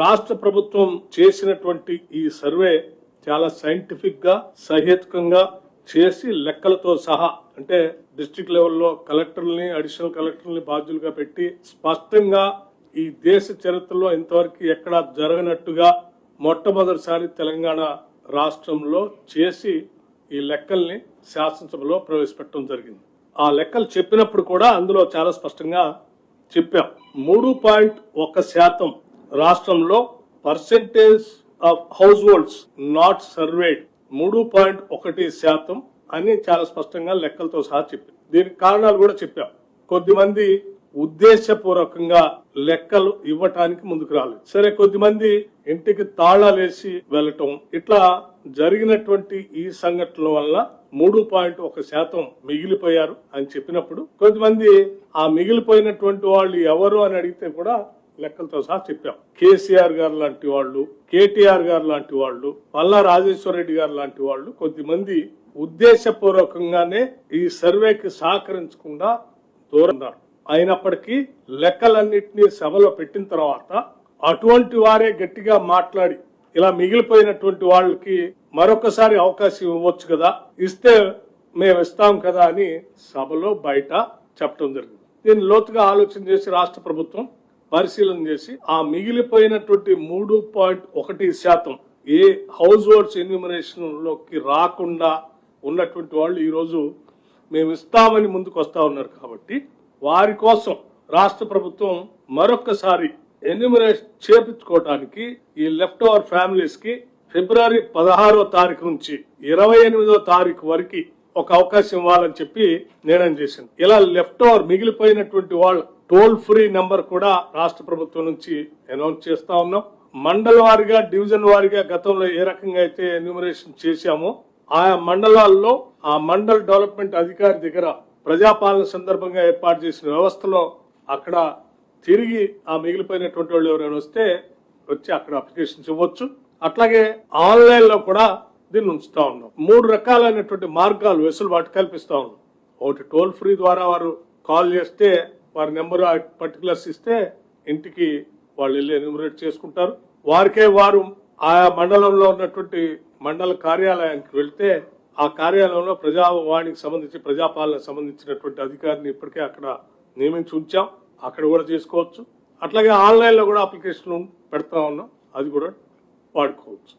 రాష్ట్ర ప్రభుత్వం చేసినటువంటి ఈ సర్వే చాలా సైంటిఫిక్ గా సహేతుకంగా చేసి లెక్కలతో సహా అంటే డిస్ట్రిక్ట్ లెవెల్లో కలెక్టర్లని అడిషనల్ కలెక్టర్లని బాధ్యులుగా పెట్టి స్పష్టంగా ఈ దేశ చరిత్రలో ఇంతవరకు ఎక్కడా జరగనట్టుగా మొట్టమొదటిసారి తెలంగాణ రాష్ట్రంలో చేసి ఈ లెక్కల్ని శాసనసభలో ప్రవేశపెట్టడం జరిగింది. ఆ లెక్కలు చెప్పినప్పుడు కూడా అందులో చాలా స్పష్టంగా చెప్పాం. 3.1% రాష్ట్రంలో percentage of house holds not surveyed 3.1% అని చాలా స్పష్టంగా లెక్కలతో సహా చెప్పాం. దీనికి కారణాలు కూడా చెప్పాం. కొద్దిమంది ఉద్దేశపూర్వకంగా లెక్కలు ఇవ్వటానికి ముందుకు రాలేదు. సరే, కొద్దిమంది ఇంటికి తాళాలేసి వెళ్ళటం, ఇట్లా జరిగినటువంటి ఈ సంఘటనల వల్ల 3.1% మిగిలిపోయారు అని చెప్పినప్పుడు కొద్దిమంది ఆ మిగిలిపోయినటువంటి వాళ్ళు ఎవరు అని అడిగితే కూడా లెక్కలతో సహా చెప్పాం. కేసీఆర్ గారు లాంటి వాళ్ళు, కేటీఆర్ గారు లాంటి వాళ్ళు, పల్లా రాజేశ్వర రెడ్డి గారు లాంటి వాళ్ళు కొద్దిమంది ఉద్దేశపూర్వకంగానే ఈ సర్వేకి సహకరించకుండా దూరన్నారు. అయినప్పటికీ లెక్కలన్నింటినీ సభలో పెట్టిన తర్వాత అటువంటి వారే గట్టిగా మాట్లాడి ఇలా మిగిలిపోయినటువంటి వాళ్ళకి మరొకసారి అవకాశం ఇవ్వచ్చు కదా, ఇస్తే మేము ఇస్తాం కదా అని సభలో బయట చెప్పడం జరిగింది. దీన్ని లోతుగా ఆలోచన చేసి రాష్ట్ర ప్రభుత్వం పరిశీలన చేసి ఆ మిగిలిపోయినటువంటి 3.1% ఏ హౌస్ హోల్డ్స్ ఎన్యూమరేషన్ లోకి రాకుండా ఉన్నటువంటి వాళ్ళు ఈ రోజు మేము ఇస్తామని ముందుకు వస్తా ఉన్నారు. కాబట్టి వారి కోసం రాష్ట్ర ప్రభుత్వం మరొకసారి ఎన్యూమరేషన్ చేపించుకోవడానికి ఈ లెఫ్ట్ ఓవర్ ఫ్యామిలీస్ కి ఫిబ్రవరి 16వ తారీఖు నుంచి 28వ తారీఖు వరకు ఒక అవకాశం ఇవ్వాలని చెప్పి నిర్ణయం చేసింది. ఇలా లెఫ్ట్ ఓవర్ మిగిలిపోయినటువంటి వాళ్ళ టోల్ ఫ్రీ నెంబర్ కూడా రాష్ట్ర ప్రభుత్వం నుంచి అనౌన్స్ చేస్తా ఉన్నాం. మండల వారిగా, డివిజన్ వారిగా గతంలో ఏ రకంగా అయితే ఎన్యూమరేషన్ చేశామో ఆయా మండలాల్లో ఆ మండల్ డెవలప్మెంట్ అధికారి దగ్గర ప్రజాపాలన సందర్భంగా ఏర్పాటు చేసిన వ్యవస్థలో అక్కడ తిరిగి ఆ మిగిలిపోయినటువంటి వాళ్ళు ఎవరైనా వస్తే వచ్చి అక్కడ అప్లికేషన్స్ ఇవ్వచ్చు. అట్లాగే ఆన్లైన్ లో కూడా దీన్ని ఉంచుతా ఉన్నాం. 3 రకాలైనటువంటి మార్గాలు వెసులుబాటు కల్పిస్తా ఉన్నాం. ఒకటి టోల్ ఫ్రీ ద్వారా వారు కాల్ చేస్తే వారి నెంబర్ పర్టికులర్స్ ఇస్తే ఇంటికి వాళ్ళు వెళ్ళి ఎన్యూమరేట్ చేసుకుంటారు. వారికే వారు ఆయా మండలంలో ఉన్నటువంటి మండల కార్యాలయానికి వెళ్తే ఆ కార్యాలయంలో ప్రజావాణికి సంబంధించి ప్రజాపాలనకు సంబంధించినటువంటి అధికారిని ఇప్పటికే అక్కడ నియమించి ఉంచాం. అక్కడ కూడా చేసుకోవచ్చు. అట్లాగే ఆన్లైన్ లో కూడా అప్లికేషన్ పెడతా ఉన్నాం, అది కూడా వాడుకోవచ్చు.